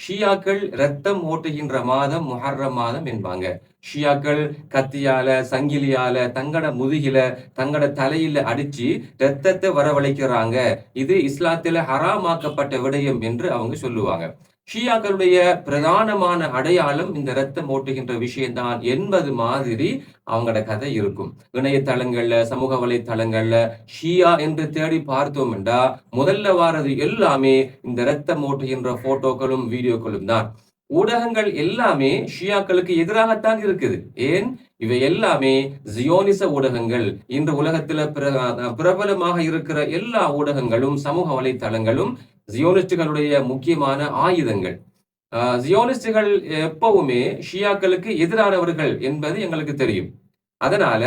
ஷியாக்கள் ரத்தம் ஓட்டுகின்ற மாதம் முஹர்ரம் மாதம் என்பாங்க. ஷியாக்கள் கத்தியால, சங்கிலியால, தங்கட முதுகில, தங்கட தலையில அடிச்சு ரத்தத்தை வரவழைக்கிறாங்க. இது இஸ்லாத்தில ஹராமாக்கப்பட்ட விடயம் என்று அவங்க சொல்லுவாங்க. ஷியாக்களுடைய பிரதானமான அடையாளம் இந்த ரத்தம் ஓட்டுகின்ற விஷயம்தான் என்பது மாதிரி அவங்களோட கதை இருக்கும். இணையதளங்கள்ல, சமூக வலைத்தளங்கள்ல ஷியா என்று தேடி பார்த்தோம் என்றா முதல்ல வாரது எல்லாமே இந்த ரத்தம் ஓட்டுகின்ற போட்டோக்களும் வீடியோக்களும் தான். ஊடகங்கள் எல்லாமே ஷியாக்களுக்கு எதிராகத்தான் இருக்குது. ஏன்? இவை எல்லாமே ஜியோனிச ஊடகங்கள். இன்று உலகத்துல பிரபலமாக இருக்கிற எல்லா ஊடகங்களும் சமூக வலைத்தளங்களும் ஜியோனிஸ்டுகளுடைய முக்கியமான ஆயுதங்கள். ஜியோனிஸ்டுகள் எப்பவுமே ஷியாக்களுக்கு எதிரானவர்கள் என்பது எங்களுக்கு தெரியும். அதனால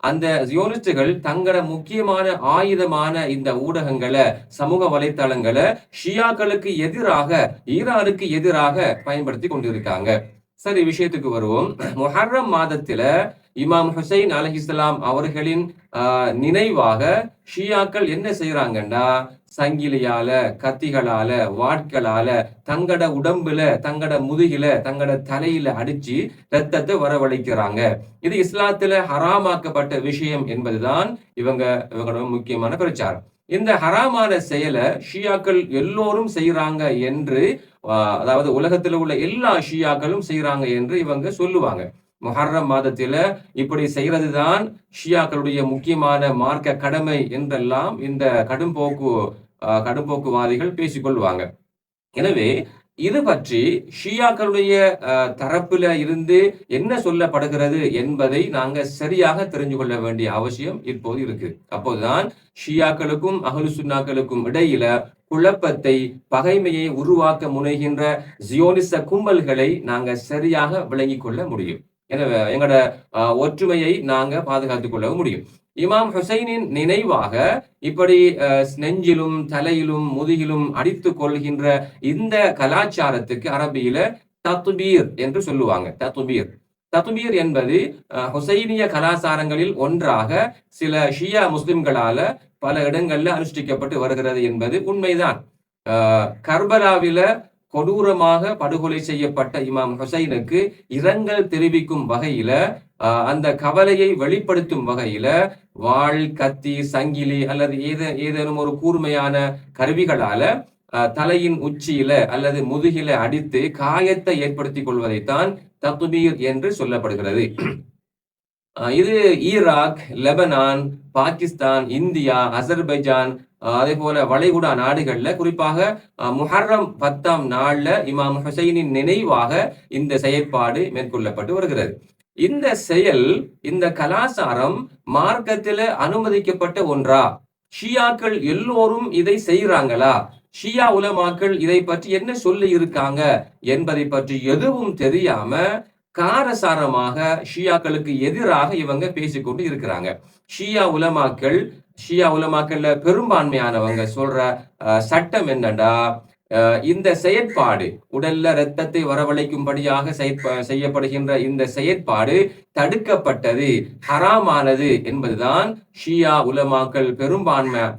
அந்த ஜியோனிஸ்டுகள் தங்கள முக்கியமான ஆயுதமான இந்த ஊடகங்களை, சமூக வலைத்தளங்களை ஷியாக்களுக்கு எதிராக, ஈரானுக்கு எதிராக பயன்படுத்தி கொண்டிருக்காங்க. சரி, விஷயத்துக்கு வருவோம். முஹர்ரம் மாதத்துல இமாம் ஹுசைன் அலைஹிஸ்ஸலாம் அவர்களின் நினைவாக ஷியாக்கள் என்ன செய்யறாங்கன்னா, சங்கிலியால, கத்திகளால, வாட்களால தங்கட உடம்புல, தங்கட முதுகில, தங்கட தலையில அடிச்சு ரத்தத்தை வரவழைக்கிறாங்க. இது இஸ்லாத்துல ஹராமாக்கப்பட்ட விஷயம் என்பதுதான் இவங்களோட முக்கியமான பிரச்சாரம். இந்த ஹராமான செயலை ஷியாக்கள் எல்லோரும் செய்யறாங்க என்று, அதாவது உலகத்தில் உள்ள எல்லா ஷியாக்களும் செய்யறாங்க என்று இவங்க சொல்லுவாங்க. முஹர்ரம் மாதத்தில இப்படி செய்யறதுதான் ஷியாக்களுடைய முக்கியமான மார்க்க கடமை என்றெல்லாம் இந்த கடும்போக்குவாதிகள் பேசிக்கொள்வாங்க. எனவே இது பற்றி ஷியாக்களுடைய தரப்புல இருந்து என்ன சொல்லப்படுகிறது என்பதை நாங்க சரியாக தெரிஞ்சு கொள்ள வேண்டிய அவசியம் இப்போது இருக்கு. அப்போதுதான் ஷியாக்களுக்கும் அஹ்லு சுன்னாக்களுக்கும் இடையில குழப்பத்தை, பகைமையை உருவாக்க முனைகின்ற ஜியோனிச கும்பல்களை நாங்க சரியாக விளங்கிக் கொள்ள முடியும். எனவே எங்களோட ஒற்றுமையை நாங்க பாதுகாத்துக் கொள்ள முடியும். இமாம் ஹுசைனின் நினைவாக இப்படி நெஞ்சிலும், தலையிலும், முதுகிலும் அடித்துக் கொள்கின்ற இந்த கலாச்சாரத்துக்கு அரபியில தத்பீர் என்று சொல்லுவாங்க. தத்பீர் என்பது ஹுசைனிய கலாச்சாரங்களில் ஒன்றாக சில ஷியா முஸ்லிம்களால பல இடங்கள்ல அனுஷ்டிக்கப்பட்டு வருகிறது என்பது உண்மைதான். கர்பலாவில கொடூரமாக படுகொலை செய்யப்பட்ட இமாம் ஹுசைனுக்கு இரங்கல் தெரிவிக்கும் வகையில, அந்த கவலையை வெளிப்படுத்தும் வகையில வாள், கத்தி, சங்கிலி அல்லது ஏதேனும் ஒரு கூர்மையான கருவிகளால தலையின் உச்சியில அல்லது முதுகில அடித்து காயத்தை ஏற்படுத்திக் கொள்வதைத்தான் தத்பீர் என்று சொல்லப்படுகிறது. இது Iraq, Lebanon, Pakistan, India, Azerbaijan, அதே போல வளைகுடா நாடுகள்ல குறிப்பாக முஹர்ரம் 10ஆம் நாள்ல இமாம் ஹுசைனின் நினைவாக இந்த செயற்பாடு மேற்கொள்ளப்பட்டு வருகிறது. இந்த செயல், இந்த கலாச்சாரம் மார்க்கத்தில அனுமதிக்கப்பட்ட ஒன்றா? ஷியாக்கள் எல்லோரும் இதை செய்யறாங்களா? ஷியா உலமாக்கள் இதை பற்றி என்ன சொல்லி இருக்காங்க என்பதை பற்றி எதுவும் தெரியாம காரசாரமாக ஷியாக்களுக்கு எதிராக இவங்க பேசிக்கொண்டு இருக்கிறாங்க. ஷியா உலமாக்கள்ல பெரும்பான்மையானவங்க சொல்ற சட்டம் என்னடா, இந்த செயற்பாடு, உடல்ல ரத்தத்தை வரவழைக்கும்படியாக செய்யப்படுகின்ற இந்த செயற்பாடு தடுக்கப்பட்டது, ஹராமானது என்பதுதான் ஷியா உலமாக்கள்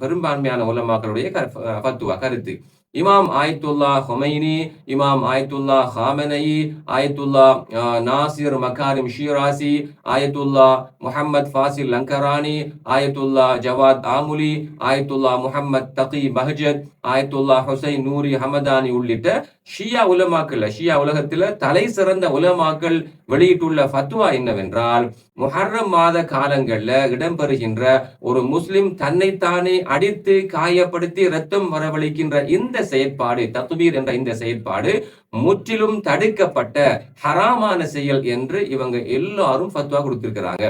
பெரும்பான்மையான உலமாக்களுடைய கருத்து. இமாம் ஆயத்துல்லா ஹொமைனி, இமாம் ஆயத்துல்லா ஹாமனயி, ஆயத்துல்லா நாசிர் மக்காரிம் ஷீராசி, ஆயத்துல்லா முஹம்மத் ஃபாசில் லங்கரானி, ஆயத்துல்லா ஜவாத் ஆமுலி, ஆயத்துல்லா முஹம்மத் தகி பஹஜத், ஆயத்துல்லா ஹுசைன் நூரி ஹமதானி உள்ளிட்ட ஷியா உலகத்துல தலை சிறந்த உலமாக்கள் வெளியிட்டுள்ள ஃபத்வா என்னவென்றால், முஹர்ரம் மாத காலங்கள்ல இடம்பெறுகின்ற ஒரு முஸ்லிம் தன்னைத்தானே அடித்து காயப்படுத்தி ரத்தம் வரவழைக்கின்ற இந்த செயற்பாடு, தத்பீர் என்ற இந்த செயற்பாடு முற்றிலும் தடுக்கப்பட்ட ஹராமான செயல் என்று இவங்க எல்லாரும் ஃபத்வா கொடுத்திருக்கிறாங்க.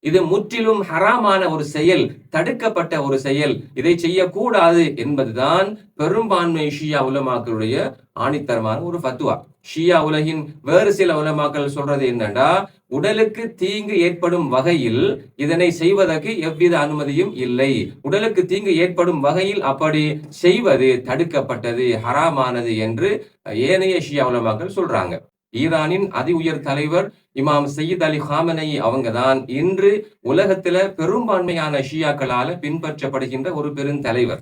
இது முற்றிலும் ஹராமான ஒரு செயல், தடுக்கப்பட்ட ஒரு செயல், இதை செய்யக்கூடாது என்பதுதான் பெரும்பான்மை ஷியா உலமாக்களுடைய ஆணித்தரமான ஒரு ஃபத்வா. ஷியா உலகின் வேறு சில உலமாக்கள் சொல்றது என்னன்னா, உடலுக்கு தீங்கு ஏற்படும் வகையில் இதனை செய்வதற்கு எவ்வித அனுமதியும் இல்லை, உடலுக்கு தீங்கு ஏற்படும் வகையில் அப்படி செய்வது தடுக்கப்பட்டது, ஹராமானது என்று ஏனைய ஷியா உலமாக்கள் சொல்றாங்க. ஈரானின் அதி உயர் தலைவர் இமாம் சையீத் அலி ஹாமனயி அவங்க தான் இன்று உலகத்துல பெரும்பான்மையான ஷியாக்களால பின்பற்றப்படுகின்ற ஒரு பெருந்தலைவர்.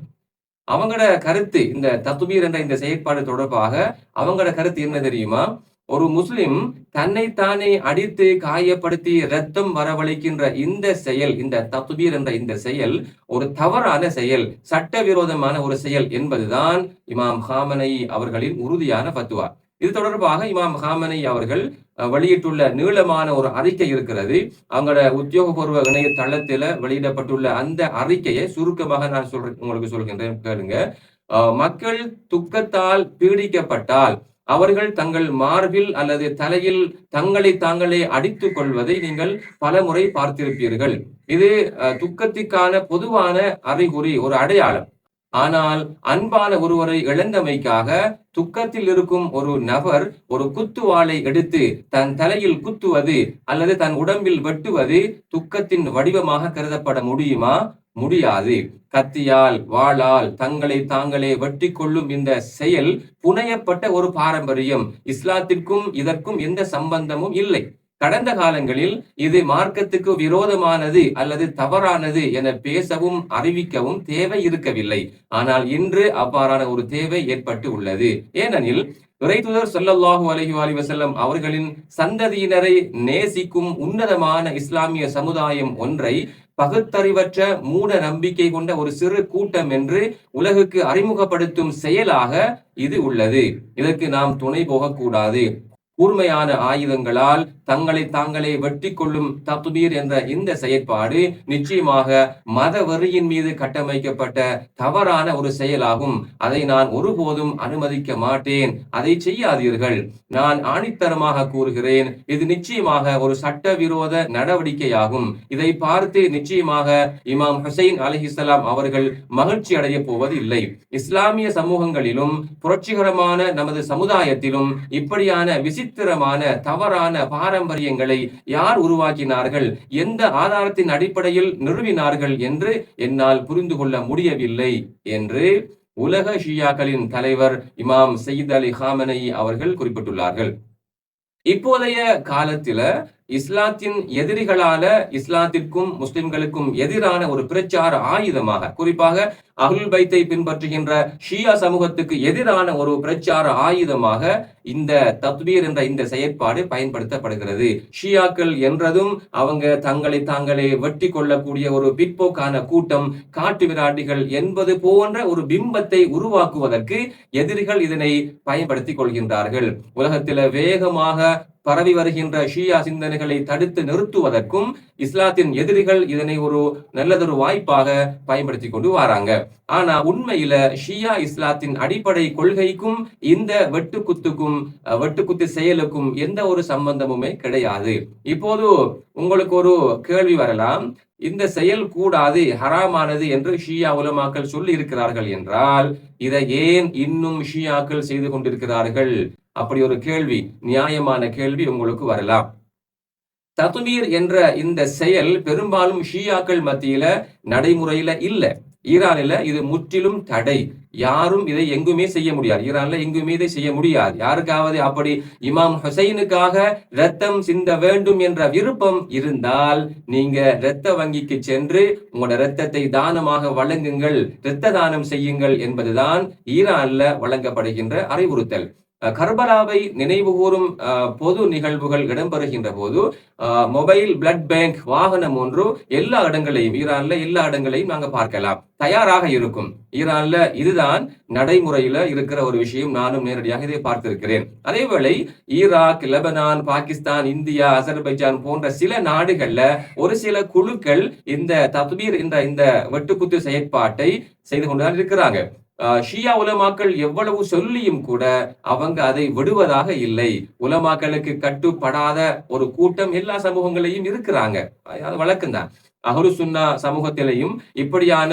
அவங்களோட கருத்து இந்த தத்பீர் என்ற இந்த செயற்பாடு தொடர்பாக அவங்களோட கருத்து என்ன தெரியுமா? ஒரு முஸ்லிம் தன்னைத்தானே அடித்து காயப்படுத்தி ரத்தம் வரவழைக்கின்ற இந்த செயல், இந்த தத்பீர் என்ற இந்த செயல் ஒரு தவறான செயல், சட்டவிரோதமான ஒரு செயல் என்பதுதான் இமாம் ஹாமனேயி அவர்களின் உறுதியான ஃபத்வா. இது தொடர்பாக இமாம் ஹாமனேயி அவர்கள் வெளியிட்டுள்ள நீளமான ஒரு அறிக்கை இருக்கிறது. அவங்களோட உத்தியோகபூர்வ இணையதளத்தில் வெளியிடப்பட்டுள்ள அந்த அறிக்கையை சுருக்கமாக நான் உங்களுக்கு சொல்கின்றேன், கேளுங்க. மக்கள் துக்கத்தால் பீடிக்கப்பட்டால் அவர்கள் தங்கள் மார்பில் அல்லது தலையில் தங்களை தாங்களே அடித்துக் கொள்வதை நீங்கள் பலமுறை பார்த்திருப்பீர்கள். இது துக்கத்திற்கான பொதுவான அறிகுறி, ஒரு அடையாளம். ஆனால் அன்பான ஒருவரை இழந்தமைக்காக துக்கத்தில் இருக்கும் ஒரு நபர் ஒரு குத்துவாளை எடுத்து தன் தலையில் குத்துவது அல்லது தன் உடம்பில் வெட்டுவது துக்கத்தின் வடிவமாக கருதப்பட முடியுமா? முடியாது. கத்தியால் வாளால் தங்களை தாங்களே வெட்டி கொள்ளும் இந்த செயல் புனையப்பட்ட ஒரு பாரம்பரியம். இஸ்லாத்திற்கும் இதற்கும் எந்த சம்பந்தமும் இல்லை. கடந்த காலங்களில் இது மார்க்கத்துக்கு விரோதமானது அல்லது தவறானது என பேசவும் அறிவிக்கவும் தேவை இருக்கவில்லை. ஆனால் இன்று அவ்வாறான ஒரு தேவை ஏற்பட்டு உள்ளது. ஏனெனில் இறைத்தூதர் ஸல்லல்லாஹு அலைஹி வஸல்லம் அவர்களின் சந்ததியினரை நேசிக்கும் உன்னதமான இஸ்லாமிய சமுதாயம் ஒன்றை பகுத்தறிவற்ற மூட நம்பிக்கை கொண்ட ஒரு சிறு கூட்டம் என்று உலகுக்கு அறிமுகப்படுத்தும் செயலாக இது உள்ளது. இதற்கு நாம் துணை போகக்கூடாது. கூர்மையான ஆயுதங்களால் தங்களை தாங்களே வெட்டி கொள்ளும் தத்பீர் என்ற இந்த செயற்பாடு நிச்சயமாக மத வெறியின் மீது கட்டமைக்கப்பட்ட தவறான ஒரு செயலாகும். அதை நான் ஒருபோதும் அனுமதிக்க மாட்டேன். அதை செய்யாதீர்கள். நான் ஆணித்தரமாக கூறுகிறேன், இது நிச்சயமாக ஒரு சட்டவிரோத நடவடிக்கையாகும். இதை பார்த்து நிச்சயமாக இமாம் ஹுசைன் அலைஹிஸ்ஸலாம் அவர்கள் மகிழ்ச்சி அடைய போவது இல்லை. இஸ்லாமிய சமூகங்களிலும் புரட்சிகரமான நமது சமுதாயத்திலும் இப்படியான விசித்திரமான தவறான பாரம்பரியங்களை யார் உருவாக்கினார்கள், எந்த ஆதாரத்தின் அடிப்படையில் நிறுவினார்கள் என்று என்னால் புரிந்து கொள்ள முடியவில்லை என்று உலக ஷியாக்களின் தலைவர் இமாம் சையீத் அலி ஹாமனேயி அவர்கள் குறிப்பிட்டுள்ளார்கள். இப்போதைய காலத்தில இஸ்லாத்தின் எதிரிகளால இஸ்லாத்திற்கும் முஸ்லிம்களுக்கும் எதிரான ஒரு பிரச்சார ஆயுதமாக, குறிப்பாக அஹ்லுல் பைத்தை பின்பற்றுகின்ற ஷியா சமூகத்துக்கு எதிரான ஒரு பிரச்சார ஆயுதமாக இந்த தத்பீர் என்ற இந்த செயற்பாடு பயன்படுத்தப்படுகிறது. ஷியாக்கள் என்றதும் அவங்க தங்களை தாங்களே வெட்டி கொள்ளக்கூடிய ஒரு பிற்போக்கான கூட்டம், காட்டு விராட்டிகள் என்பது போன்ற ஒரு பிம்பத்தை உருவாக்குவதற்கு எதிரிகள் இதனை பயன்படுத்திக் கொள்கின்றார்கள். உலகத்தில வேகமாக பரவி வருகின்ற ஷியா சிந்தனைகளை தடுத்து நிறுத்துவதற்கும் இஸ்லாத்தின் எதிரிகள் இதனை ஒரு நல்லதொரு வாய்ப்பாக பயன்படுத்தி கொண்டு வராங்க. ஆனா உண்மையில ஷியா இஸ்லாத்தின் அடிப்படை கொள்கைக்கும் இந்த வெட்டுக்குத்து செயலுக்கும் எந்த ஒரு சம்பந்தமுமே கிடையாது. இப்போது உங்களுக்கு ஒரு கேள்வி வரலாம், இந்த செயல் கூடாது, ஹராமானது என்று ஷியா உலமாக்கள் சொல்லி இருக்கிறார்கள் என்றால் இதை ஏன் இன்னும் ஷியாக்கள் செய்து கொண்டிருக்கிறார்கள்? அப்படி ஒரு கேள்வி, நியாயமான கேள்வி உங்களுக்கு வரலாம். தத்பீர் என்ற இந்த செயல் பெரும்பாலும் ஷியாக்கள் மத்தியில நடைமுறையில இல்ல. ஈரானில இது முற்றிலும் தடை. யாரும் இதை எங்குமே செய்ய முடியாது. ஈரான்ல எங்குமே இதை செய்ய முடியாது. யாருக்காவது அப்படி இமாம் ஹுசைனுக்காக ரத்தம் சிந்த வேண்டும் என்ற விருப்பம் இருந்தால் நீங்க இரத்த வங்கிக்கு சென்று உங்களோட இரத்தத்தை தானமாக வழங்குங்கள், இரத்த தானம் செய்யுங்கள் என்பதுதான் ஈரான்ல வழங்கப்படுகின்ற அறிவுறுத்தல். கர்பலாவை நினைவுகூரும் பொது நிகழ்வுகள் இடம்பெறுகின்ற போது மொபைல் பிளட் பேங்க் வாகனம் ஒன்று எல்லா இடங்களையும், ஈரான்ல எல்லா இடங்களையும் நாங்க பார்க்கலாம், தயாராக இருக்கும். ஈரான்ல இதுதான் நடைமுறையில இருக்கிற ஒரு விஷயம். நானும் நேரடியாக இதை பார்த்திருக்கிறேன். அதேவேளை Iraq, Lebanon, Pakistan, India, Azerbaijan போன்ற சில நாடுகள்ல ஒரு சில குழுக்கள் இந்த தத்பீர் என்ற இந்த வெட்டுக்குத்து செயற்பாட்டை செய்து கொண்டுதான் இருக்கிறாங்க. ஷியா உலமாக்கள் எவ்வளவு சொல்லியும் கூட அவங்க அதை விடுவதாக இல்லை. உலமாக்களுக்கு கட்டுப்படாத ஒரு கூட்டம் எல்லா சமூகங்களையும் இருக்கிறாங்க. அது வழக்கம்தான். அஹ்லு சுன்னா சமூகத்திலையும் இப்படியான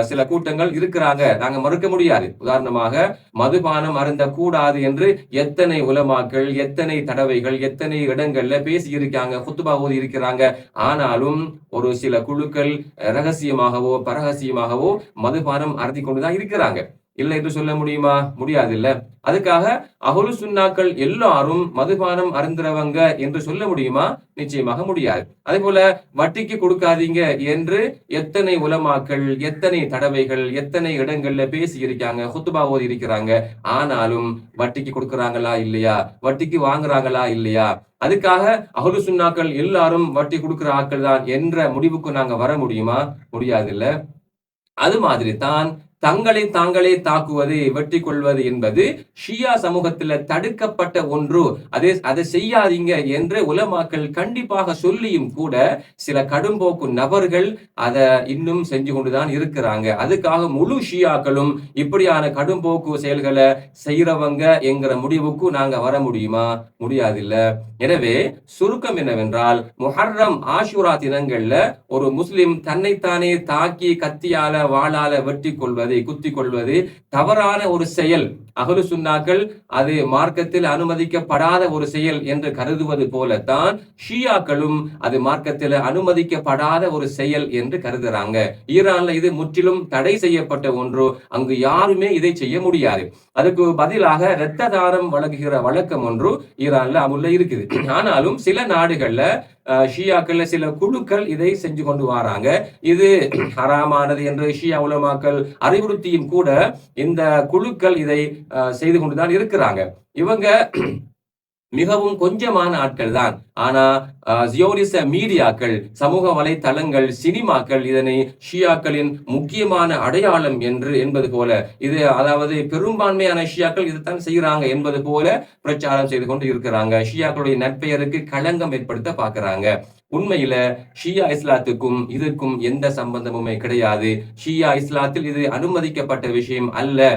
சில கூட்டங்கள் இருக்கிறாங்க, நாங்க மறுக்க முடியாது. உதாரணமாக மதுபானம் அருந்த கூடாது என்று எத்தனை உலமாக்கள், எத்தனை தடவைகள், எத்தனை இடங்கள்ல பேசி இருக்காங்க, குத்துபா ஓதி இருக்கிறாங்க. ஆனாலும் ஒரு சில குழுக்கள் ரகசியமாகவோ பரகசியமாகவோ மதுபானம் அருந்தி கொண்டுதான் இருக்கிறாங்க. இல்லை என்று சொல்ல முடியுமா? முடியாது இல்ல. அதுக்காக அஹ்லு சுன்னாக்கள் எல்லாரும் மதுபானம் அருந்துறவங்க என்று சொல்ல முடியுமா? நிச்சயமாக முடியாது. அதே போல வட்டிக்கு கொடுக்காதீங்க என்று எத்தனை உலமாக்கள், எத்தனை தடவைகள், எத்தனை இடங்கள்ல பேசி இருக்காங்க, குத்துபா ஓதி இருக்கிறாங்க. ஆனாலும் வட்டிக்கு கொடுக்கறாங்களா இல்லையா? வட்டிக்கு வாங்குறாங்களா இல்லையா? அதுக்காக அஹ்லு சுன்னாக்கள் எல்லாரும் வட்டி கொடுக்கிற ஆட்கள் தான் என்ற முடிவுக்கு நாங்க வர முடியுமா? முடியாது இல்ல. அது மாதிரி தான் தங்களை தாங்களே தாக்குவது, வெட்டி கொள்வது என்பது ஷியா சமூகத்துல தடுக்கப்பட்ட ஒன்று. அதை செய்யாதீங்க என்று உலமாக்கள் கண்டிப்பாக சொல்லியும் கூட சில கடும்போக்கு நபர்கள் அதை இன்னும் செஞ்சு கொண்டுதான் இருக்கிறாங்க. அதுக்காக முழு ஷியாக்களும் இப்படியான கடும்போக்கு செயல்களை செய்யறவங்க என்கிற முடிவுக்கு நாங்க வர முடியுமா? முடியாது இல்ல. எனவே சுருக்கம் என்னவென்றால், முஹர்ரம் ஆஷுரா தினங்கள்ல ஒரு முஸ்லிம் தன்னைத்தானே தாக்கி கத்தியால வாளால வெட்டி கொள்வது, குத்திக் கொள்வது தவறான ஒரு செயல். அஹ்லு சுன்னாக்கள் அது மார்க்கத்தில் அனுமதிக்கப்படாத ஒரு செயல் என்று கருதுவது போலத்தான் ஷியாக்களும் அது மார்க்கத்தில் அனுமதிக்கப்படாத ஒரு செயல் என்று கருதுறாங்க. ஈரான்ல இது முற்றிலும் தடை செய்யப்பட்ட ஒன்று. அங்கு யாருமே இதை செய்ய முடியாது. அதுக்கு பதிலாக இரத்த தானம் வழங்குகிற வழக்கம் ஒன்று ஈரான்ல அமுல்ல இருக்குது. ஆனாலும் சில நாடுகள்ல ஷியாக்கள்ல சில குழுக்கள் இதை செஞ்சு கொண்டு வராங்க. இது ஹராமானது என்று ஷியா உலமாக்கள் அறிவுறுத்தியும் கூட இந்த குழுக்கள் இதை செய்து கொண்டுதான் இருக்கிறாங்க. இவங்க மிகவும் கொஞ்சமான ஆட்கள் தான். ஆனா ஜியோனிச மீடியாக்கள், சமூக வலைத்தளங்கள், சினிமாக்கள் இதனை ஷியாக்களின் முக்கியமான அடையாளம் என்பது போல, இது அதாவது பெரும்பான்மையான ஷியாக்கள் இதைத்தான் செய்யறாங்க என்பது போல பிரச்சாரம் செய்து கொண்டு இருக்கிறாங்க. ஷியாக்களுடைய நற்பெயருக்கு களங்கம் ஏற்படுத்த பாக்குறாங்க. உண்மையில ஷியா இஸ்லாத்துக்கும் இதற்கும் எந்த சம்பந்தமுமே கிடையாது. ஷியா இஸ்லாத்தில் இது அனுமதிக்கப்பட்ட விஷயம் அல்ல.